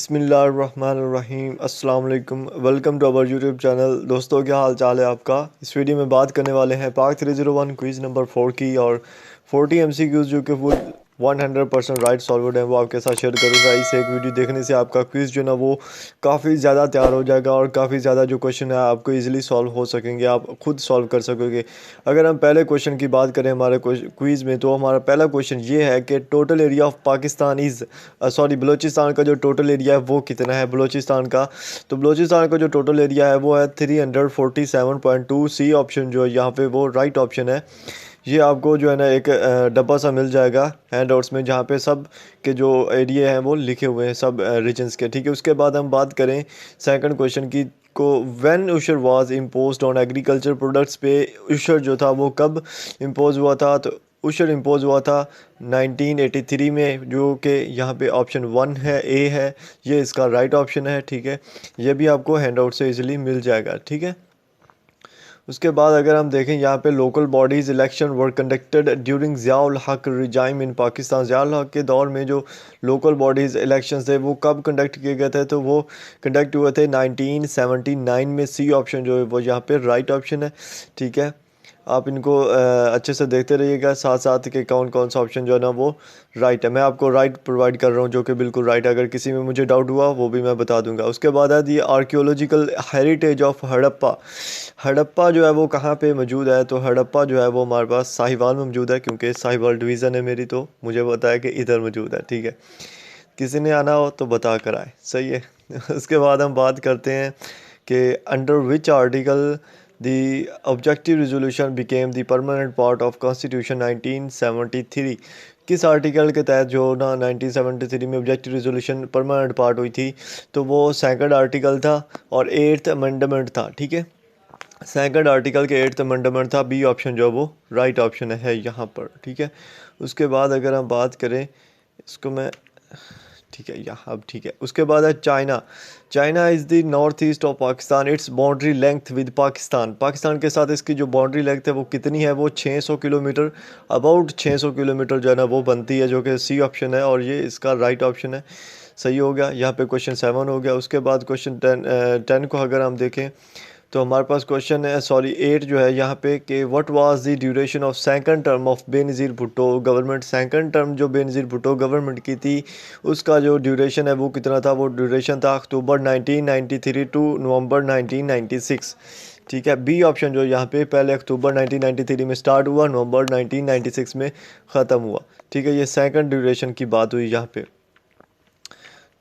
बिस्मिल्लाहिर्रहमानिर्रहीम अस्सलाम वालेकुम। Welcome to our YouTube channel. दोस्तों, क्या हाल चाल है आपका। इस वीडियो में बात करने वाले हैं पाक 301 क्विज़ नंबर 4 की और 40 MCQs जो कि फुल 100% राइट सॉल्वड है वो आपके साथ शेयर करूंगा। इस एक वीडियो देखने से आपका क्विज़ जो ना वो काफ़ी ज़्यादा तैयार हो जाएगा और काफ़ी ज़्यादा जो क्वेश्चन है आपको इजीली सॉल्व हो सकेंगे, आप खुद सॉल्व कर सकोगे। अगर हम पहले क्वेश्चन की बात करें हमारे क्विज़ में, तो हमारा पहला क्वेश्चन ये है कि total area of Pakistan is Balochistan का जो टोटल एरिया है वो कितना है बलूचिस्तान का। तो बलूचिस्तान का जो टोटल एरिया है वो है 347.2। सी ऑप्शन जो है यहाँ पे वो राइट ऑप्शन है। ये आपको जो है ना एक डब्बा सा मिल जाएगा हैंड आउट्स में, जहाँ पे सब के जो एरिया हैं वो लिखे हुए हैं सब रीजन्स के। ठीक है, उसके बाद हम बात करें सेकंड क्वेश्चन की को व्हेन उशर was imposed on agriculture products पे। उशर जो था वो कब इम्पोज हुआ था। तो उशर इम्पोज हुआ था 1983 में, जो कि यहाँ पे ऑप्शन 1 है, ए है, ये इसका राइट ऑप्शन है। ठीक है, ये भी आपको हैंड आउट से इजीली मिल जाएगा। ठीक है, उसके बाद अगर हम देखें यहाँ पे लोकल बॉडीज़ इलेक्शन वर कंडक्टेड ड्यूरिंग ज़ियाउल हक रिजाइम इन पाकिस्तान। ज़ियाउल हक के दौर में जो लोकल बॉडीज़ इलेक्शंस थे वो कब कंडक्ट किए गए थे। तो वो कंडक्ट हुए थे 1979 में। सी ऑप्शन जो है वो यहाँ पे राइट ऑप्शन है। ठीक है, आप इनको अच्छे से देखते रहिएगा साथ साथ कि कौन कौन सा ऑप्शन जो है ना वो राइट है। मैं आपको राइट प्रोवाइड कर रहा हूँ जो कि बिल्कुल राइट है। अगर किसी में मुझे डाउट हुआ वो भी मैं बता दूंगा। उसके बाद है the archaeological heritage of Harappa. Harappa जो है वो कहाँ पे मौजूद है। तो हड़प्पा जो है वो हमारे पास साहिवाल में मौजूद है, क्योंकि साहिवाल डिवीज़न है मेरी, तो मुझे पता है कि इधर मौजूद है। ठीक है, किसी ने आना हो तो बता कर आए, सही है। उसके बाद हम बात करते हैं कि under which article the objective resolution became the permanent part of constitution 1973। किस आर्टिकल के तहत जो ना 1973 में ऑब्जेक्टिव रेजोल्यूशन परमानेंट पार्ट हुई थी। तो वो सेकंड आर्टिकल था और 8th अमेंडमेंट था। ठीक है, सेकंड आर्टिकल के 8th अमेंडमेंट था। बी ऑप्शन जो वो राइट ऑप्शन है यहाँ पर। ठीक है, उसके बाद अगर हम बात करें इसको मैं, ठीक है यहाँ अब ठीक है। उसके बाद है China. China is the north east of Pakistan. It's boundary length with Pakistan. Pakistan के साथ इसकी जो बाउंड्री लेंथ है वो कितनी है। वो 600 किलोमीटर, अबाउट 600 किलोमीटर जो है ना वो बनती है, जो कि सी ऑप्शन है और ये इसका राइट ऑप्शन है। सही हो गया, यहाँ पे क्वेश्चन 7 हो गया। उसके बाद क्वेश्चन 10 को अगर हम देखें तो हमारे पास क्वेश्चन है 8 जो है यहाँ पे कि what was the duration of second term of Benazir Bhutto government. Second term जो बेनज़ीर भुट्टो गवर्नमेंट की थी उसका जो ड्यूरेशन है वो कितना था। वो ड्यूरेशन था अक्टूबर 1993 टू नवंबर 1996। ठीक है, बी ऑप्शन जो यहाँ पे पहले अक्टूबर 1993 में स्टार्ट हुआ, नवंबर 1996 में ख़त्म हुआ। ठीक है, ये सेकंड ड्यूरेशन की बात हुई यहाँ पे।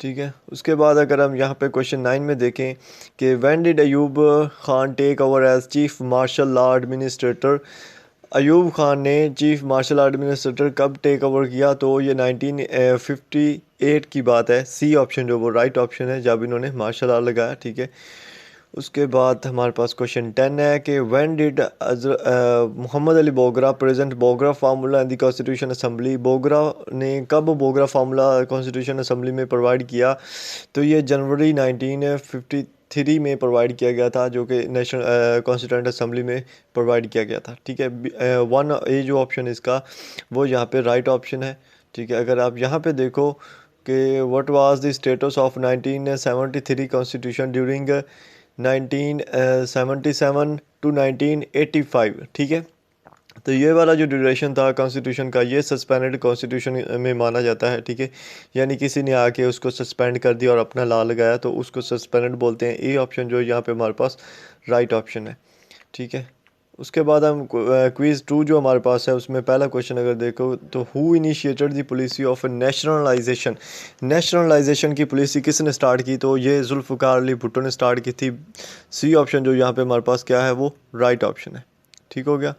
ठीक है, उसके बाद अगर हम यहाँ पे क्वेश्चन 9 में देखें कि when did Ayub Khan take over as chief martial law administrator. Ayub Khan ने चीफ मार्शल लॉ एडमिनिस्ट्रेटर कब टेक ओवर किया। तो ये 1958 की बात है। सी ऑप्शन जो वो राइट ऑप्शन है जब इन्होंने मार्शल लॉ लगाया। ठीक है, उसके बाद हमारे पास क्वेश्चन 10 है कि when did Mohammad Ali Bogra present Bogra formula in the constitution assembly. Bogra ने कब बोगरा फार्मूला कॉन्स्टिट्यूशन असम्बली में प्रोवाइड किया। तो ये जनवरी 1953 में प्रोवाइड किया गया था, जो कि नेशनल कॉन्स्टिट्यूंट असम्बली में प्रोवाइड किया गया था। ठीक है, 1 ए जो ऑप्शन इसका वो यहाँ पे राइट ऑप्शन है। ठीक है, अगर आप यहाँ पे देखो कि what was the status of 1973 constitution during 1977 to 1985। ठीक है, तो ये वाला जो ड्यूरेशन था कॉन्स्टिट्यूशन का ये सस्पेंडेड कॉन्स्टिट्यूशन में माना जाता है। ठीक है, यानी किसी ने आके उसको सस्पेंड कर दिया और अपना लॉ लगाया तो उसको सस्पेंडेड बोलते हैं। ए ऑप्शन जो यहाँ पे हमारे पास राइट ऑप्शन है। ठीक है, उसके बाद हम क्विज़ 2 जो हमारे पास है उसमें पहला क्वेश्चन अगर देखो तो who initiated the policy of nationalisation. Nationalisation की पॉलिसी किसने स्टार्ट की। तो ये जुल्फ़िकार अली भुट्टो ने स्टार्ट की थी। सी ऑप्शन जो यहाँ पे हमारे पास क्या है वो राइट ऑप्शन है। ठीक हो गया,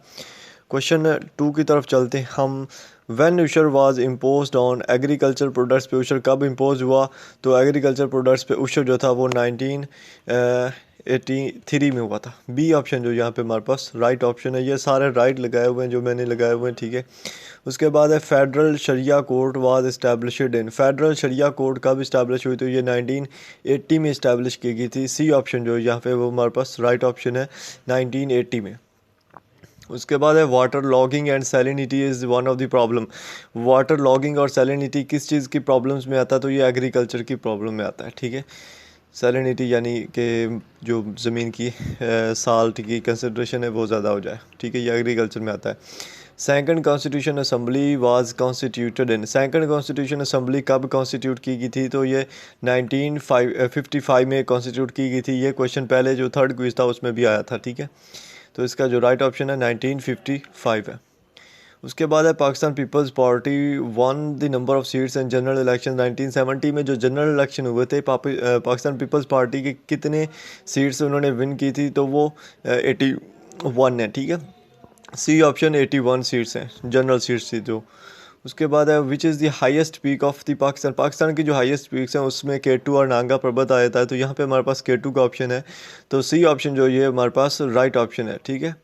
क्वेश्चन 2 की तरफ चलते हैं हम। व्हेन उशर was imposed on agriculture products पे उशर कब इम्पोज हुआ। तो एग्रीकल्चर प्रोडक्ट्स पे उशर जो था वो 1983 में हुआ था। बी ऑप्शन जो यहाँ पे हमारे पास राइट ऑप्शन है। ये सारे राइट लगाए हुए हैं जो मैंने लगाए हुए हैं। ठीक है, उसके बाद है federal sharia court was established in. Federal sharia court कब इस्टेब्लिश हुई। तो ये 1980 में इस्टेब्लिश की गई थी। सी ऑप्शन जो यहाँ पे वो हमारे पास राइट ऑप्शन है 1980 में। उसके बाद है water logging and salinity is one of the problem. Water logging और सैलिनिटी किस चीज़ की प्रॉब्लम्स में आता है? तो ये एग्रीकल्चर की प्रॉब्लम में आता है, ठीक है। सैलिनिटी यानी कि जो ज़मीन की साल्ट की कंसनट्रेशन है वो ज़्यादा हो जाए, ठीक है, ये एग्रीकल्चर में आता है। Second constitution assembly was constituted in, second constitution assembly कब कॉन्स्टिट्यूट की गई थी? तो ये 1955 में कॉन्स्टिट्यूट की गई थी। ये क्वेश्चन पहले जो थर्ड क्विज था उसमें भी आया था, ठीक है। तो इसका जो राइट ऑप्शन है 1955 है। उसके बाद है Pakistan Peoples Party won the number of seats in general election 1970 में जो जनरल इलेक्शन हुए थे पाकिस्तान पीपल्स पार्टी के कितने सीट्स उन्होंने विन की थी? तो वो 81 है, ठीक है। सी ऑप्शन 81 सीट्स हैं, जनरल सीट्स थी जो। उसके बाद है which is the highest peak of the Pakistan, Pakistan की जो हाईएस्ट पीक्स हैं उसमें K2 और नांगा पर्वत आ जाता है। तो यहाँ पे हमारे पास K2 का ऑप्शन है। तो सी ऑप्शन जो ये हमारे पास राइट ऑप्शन है, ठीक है।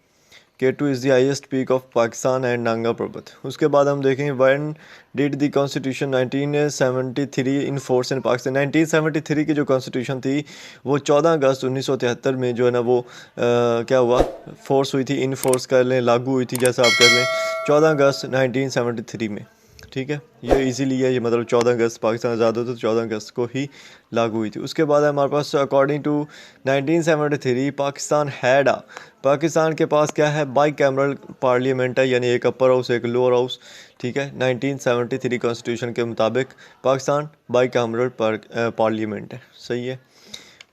K2 is the highest peak of Pakistan and Nanga पर्वत। उसके बाद हम देखें when did the constitution 1973 in force in Pakistan, 1973 की जो कॉन्स्टिट्यूशन थी वो 14 अगस्त 1973 में जो है ना वो क्या हुआ, फोर्स हुई थी, इन फोर्स कर लें, लागू हुई थी, जैसा आप कर लें, 14 अगस्त 1973 में, ठीक है। ये इजीली है, ये मतलब 14 अगस्त पाकिस्तान आज़ाद होता तो 14 अगस्त को ही लागू हुई थी। उसके बाद हमारे पास according to 1973 Pakistan had Pakistan के पास क्या है, बाई कैमरल पार्लियामेंट है, यानी एक अपर हाउस एक लोअर हाउस, ठीक है। 1973 कॉन्स्टिट्यूशन के मुताबिक पाकिस्तान बाई कैमरल पार्लियामेंट है, सही है।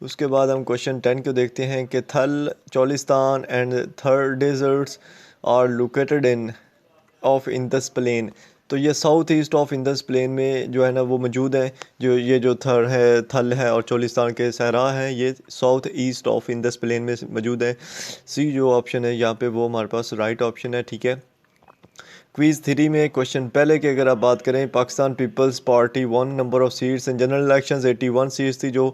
उसके बाद हम क्वेश्चन 10 को देखते हैं कि Thal Cholistan and Thar deserts are located in of Indus plain. तो ये south east of Indus plain में जो है ना वो मौजूद है। जो ये जो थल है और चोलिस्तान के सहरा हैं ये south east of Indus plain में मौजूद है। सी जो ऑप्शन है यहाँ पे वो हमारे पास राइट ऑप्शन है, ठीक है। क्वीज़ 3 में क्वेश्चन पहले की अगर आप बात करें, Pakistan Peoples Party won number of seats in general elections 81 seats थी जो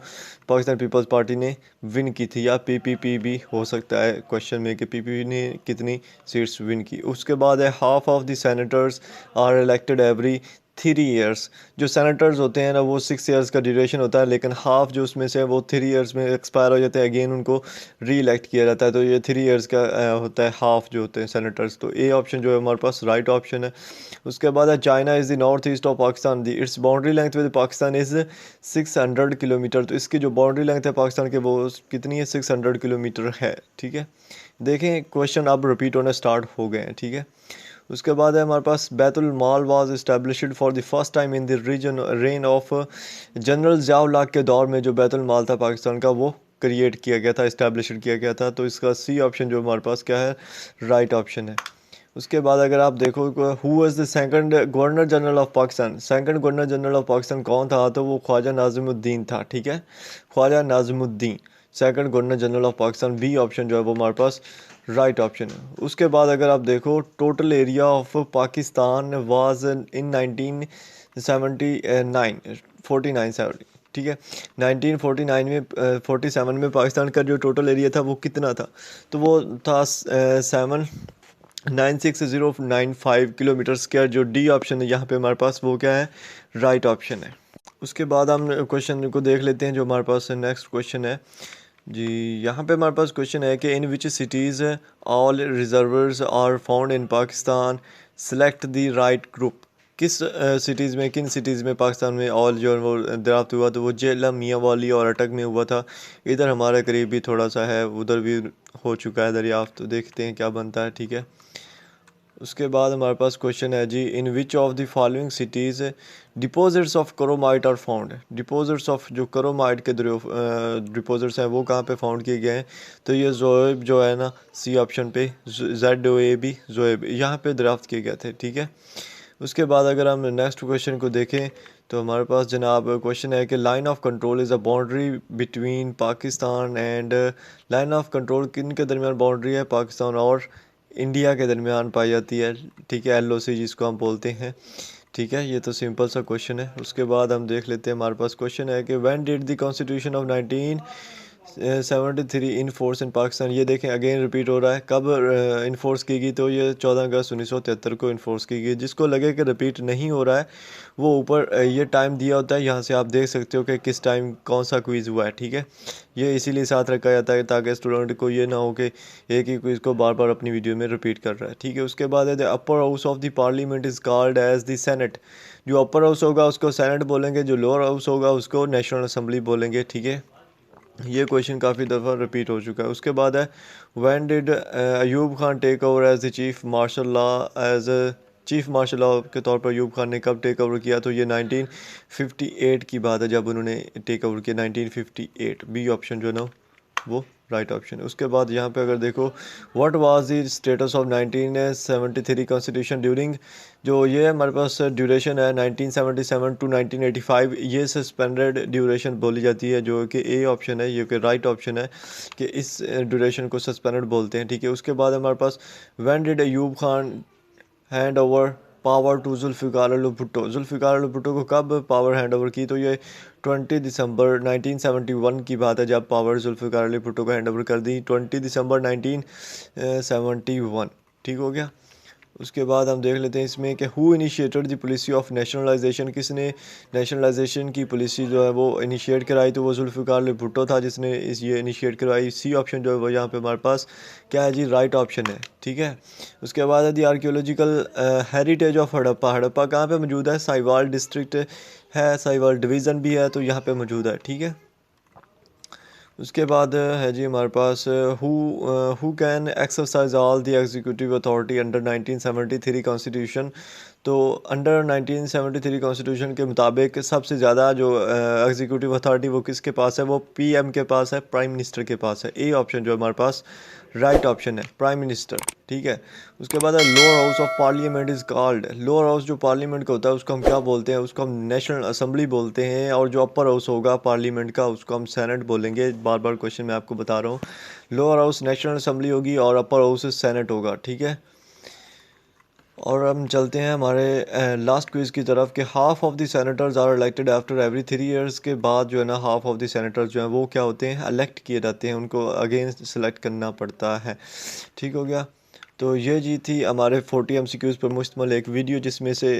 पाकिस्तान पीपल्स पार्टी ने विन की थी, या पीपीपी भी हो सकता है क्वेश्चन में कि पीपीपी ने कितनी सीट्स विन की। उसके बाद है half of the senators are elected every 3 years. जो सेनेटर्स होते हैं ना वो 6 ईयर्स का ड्यूरेशन होता है, लेकिन हाफ जो उसमें से वो 3 ईयर्स में एक्सपायर हो जाते हैं, अगेन उनको री इलेक्ट किया जाता है। तो ये 3 ईयर्स का होता है हाफ जो होते हैं सेनेटर्स। तो ए ऑप्शन जो है हमारे पास राइट ऑप्शन है। उसके बाद है China is the north east of Pakistan, the it's boundary length with Pakistan is 600 kilometre. तो इसकी जो बाउंड्री लेंथ है पाकिस्तान के वो कितनी है, 600 किलोमीटर है, ठीक है। देखें क्वेश्चन अब रिपीट होने स्टार्ट हो गए हैं, ठीक है। उसके बाद है हमारे पास बैतुल माल was established for the first time in the region reign of general Zia ul Haq के दौर में जो बैतुल माल था पाकिस्तान का वो क्रिएट किया गया था, इस्टेब्लिश्ड किया गया था। तो इसका सी ऑप्शन जो हमारे पास क्या है, राइट ऑप्शन है। उसके बाद अगर आप देखो who was the second governor general of Pakistan, second governor general of Pakistan कौन था? तो वो ख्वाजा नाज़िमुद्दीन था, ठीक है, Khawaja Nazimuddin second governor general of Pakistan. B option जो है वो हमारे पास राइट ऑप्शन है। उसके बाद अगर आप देखो total area of Pakistan was in 1979 49 ठीक है। 1949 में 47 में पाकिस्तान का जो टोटल एरिया था वो कितना था? तो वो था 7,96095 किलोमीटर स्क्वायर। जो डी ऑप्शन है यहाँ पे हमारे पास वो क्या है, राइट ऑप्शन है। उसके बाद हम क्वेश्चन को देख लेते हैं जो हमारे पास नेक्स्ट क्वेश्चन है जी। यहाँ पे हमारे पास क्वेश्चन है कि in which cities all reserves are found in Pakistan, select the right group. किस सिटीज़ में, किन सिटीज़ में पाकिस्तान में ऑल जो है वो दरियाफ्त हुआ? तो वो जेहलम, मियांवाली और अटक में हुआ था। इधर हमारे करीब भी थोड़ा सा है, उधर भी हो चुका है दरियाफ्त। तो देखते हैं क्या बनता है, ठीक है। उसके बाद हमारे पास क्वेश्चन है जी, in which of the following cities deposits of chromite are found. Deposits of जो क्रोमाइट के डिपोजिट्स हैं वो कहाँ पे फाउंड किए गए हैं? तो ये जोएब जो है ना, सी ऑप्शन पे ZOAB जोएब यहाँ पे दरियाफ्त किए गए थे, ठीक है। उसके बाद अगर हम नेक्स्ट क्वेश्चन को देखें तो हमारे पास जनाब क्वेश्चन है कि line of control is a boundary between Pakistan and, line of control किन के दरमियान बाउंड्री है? पाकिस्तान और इंडिया के दरमियान पाई जाती है, ठीक है, LOC जिसको हम बोलते हैं, ठीक है। ये तो सिंपल सा क्वेश्चन है। उसके बाद हम देख लेते हैं हमारे पास क्वेश्चन है कि when did the constitution of 73 in force in Pakistan. ये देखें अगेन रिपीट हो रहा है। कब इन्फोर्स की गई? तो ये 14 अगस्त 1973 को इन्फोर्स की गई। जिसको लगे कि रिपीट नहीं हो रहा है वो ऊपर ये टाइम दिया होता है, यहाँ से आप देख सकते हो कि किस टाइम कौन सा क्विज़ हुआ है। ठीक है, ये इसीलिए साथ रखा जाता है ताकि स्टूडेंट को ये ना हो कि एक ही क्विज़ को बार बार अपनी वीडियो में रिपीट कर रहा है। ठीक है, उसके बाद है the upper house of the parliament is called as the senate. जो अपर हाउस होगा उसको सेनेट बोलेंगे, जो लोअर हाउस होगा उसको नेशनल असम्बली बोलेंगे। ठीक है, ये क्वेश्चन काफ़ी दफ़ा रिपीट हो चुका है। उसके बाद है when did Ayub Khan take over as the chief martial law as chief martial law के तौर पर अयूब खान ने कब टेक ओवर किया? तो ये 1958 की बात है जब उन्होंने टेक ओवर किया, 1958। बी ऑप्शन जो है ना वो राइट ऑप्शन है। उसके बाद यहाँ पे अगर देखो what was the status of 1973 constitution during, जो ये हमारे पास ड्यूरेशन है 1977 टू 1985, ये सस्पेंडेड ड्यूरेशन बोली जाती है, जो कि ए ऑप्शन है, ये कि राइट ऑप्शन है कि इस ड्यूरेशन को सस्पेंडेड बोलते हैं। ठीक है, उसके बाद हमारे पास when did Ayub Khan hand over power to Zulfikar Ali Bhutto. Zulfikar Ali Bhutto को कब पावर हैंड ओवर की? तो ये 20 दिसंबर 1971 की बात है जब पावर जुल्फ़िकार अली भुट्टो को हैंड ओवर कर दी, 20 दिसंबर 1971। ठीक हो गया। उसके बाद हम देख लेते हैं इसमें कि who initiated the policy of nationalisation. किसने नेशनलाइजेशन की पॉलिसी जो है वो इनिशिएट कराई? तो वो जुल्फ़िकार अली भुट्टो था जिसने ये इनिशिएट करवाई। सी ऑप्शन जो है वो यहाँ पे हमारे पास क्या है जी, राइट ऑप्शन है। ठीक है, उसके बाद है the archaeological heritage of Harappa. Harappa कहाँ पे मौजूद है? साहिवाल डिस्ट्रिक्ट है, साहिवाल डिवीज़न भी है, तो यहाँ पे मौजूद है। ठीक है, उसके बाद है जी हमारे पास who can exercise all the executive authority under 1973 constitution. तो अंडर 1973 कॉन्स्टिट्यूशन के मुताबिक सबसे ज़्यादा जो एग्जीक्यूटिव अथॉरिटी वो किसके पास है? वो पीएम के पास है, प्राइम मिनिस्टर के पास है। ए ऑप्शन जो हमारे पास राइट ऑप्शन है, प्राइम मिनिस्टर। ठीक है, उसके बाद lower house of parliament is called. Lower house जो पार्लियामेंट का होता है उसको हम क्या बोलते हैं? उसको हम नेशनल असम्बली बोलते हैं। और जो अपर हाउस होगा पार्लियामेंट का उसको हम सेनेट बोलेंगे। बार बार क्वेश्चन मैं आपको बता रहा हूँ, लोअर हाउस नेशनल असम्बली होगी और अपर हाउस सेनेट होगा। ठीक है, और हम चलते हैं हमारे लास्ट क्विज़ की तरफ कि half of the senators are elected after every 3 years. के बाद जो है ना हाफ ऑफ द सेनेटर्स जो हैं वो क्या होते हैं? इलेक्ट किए जाते हैं, उनको अगेन सेलेक्ट करना पड़ता है। ठीक हो गया। तो ये जी थी हमारे 40 MCQs पर मुश्तमिल एक वीडियो, जिसमें से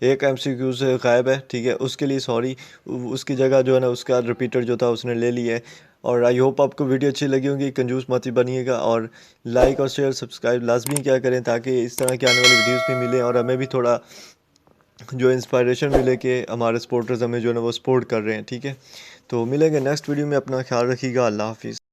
एक MCQs गायब है। ठीक है, उसके लिए सॉरी, उसकी जगह जो है ना उसका रिपीटर जो था उसने ले लिया है। और आई होप आपको वीडियो अच्छी लगी होगी। कंजूस मत ही बनिएगा और लाइक और शेयर सब्सक्राइब लाजमी क्या करें ताकि इस तरह की आने वाली वीडियोस भी मिलें और हमें भी थोड़ा जो इंस्पायरेशन मिले कि हमारे सपोर्टर्स हमें जो है ना वो सपोर्ट कर रहे हैं। ठीक है, तो मिलेंगे नेक्स्ट वीडियो में। अपना ख्याल रखिएगा। अल्लाह हाफिज़।